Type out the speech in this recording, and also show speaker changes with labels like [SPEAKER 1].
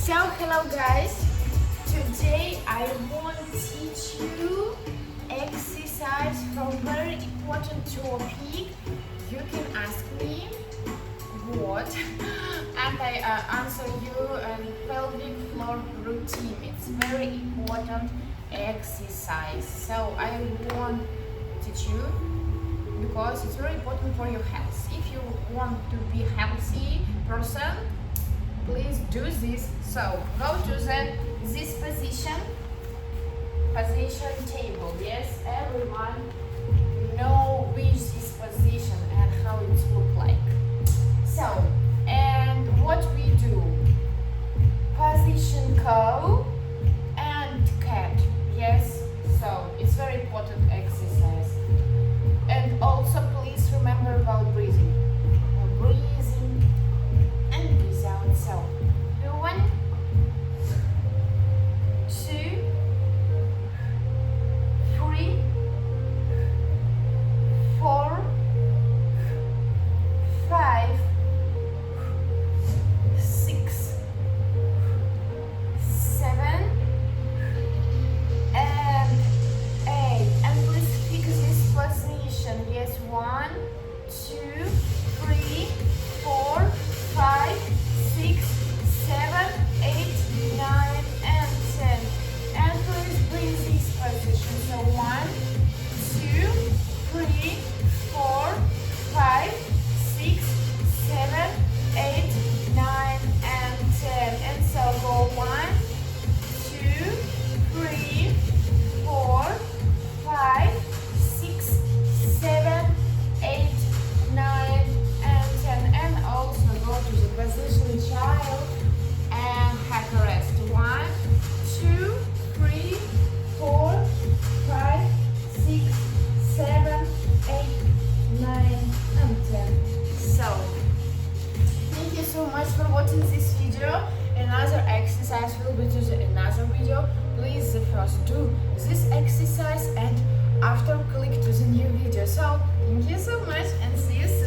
[SPEAKER 1] So hello guys, today I want to teach you exercise from very important topic. You can ask me what and I answer you pelvic floor routine. It's very important exercise. So I want to teach you because it's very important for your health. If you want to be healthy person, please do this. So go to this position table. Yes, everyone know which is position and how it look like. So, and what we do, position cow and cat. Yes, so it's very important exercise. And also please remember about breathing. Breathing and breathe out. So, do 1, 2, 3, 4, 5, 6, 7, and 8. And please pick this position. Yes, 1, 2, 3, 4, 5, 6, 7, 8, 9, and 10. And please bring this position. So 1, 2, 3, 4, 5, 6, 7, 8, 9, and 10. And so go 1, 2, 3, 4, 5, 6, 7, 8, 9, and 10. And also go to the position child and have a rest. 1, 2, 3, 4, 5, 6, 7, 8, 9, and 10. So, thank you so much for watching this video. Another exercise will be to another video. Please first do this exercise and after click to the new video. So, thank you so much and see you soon.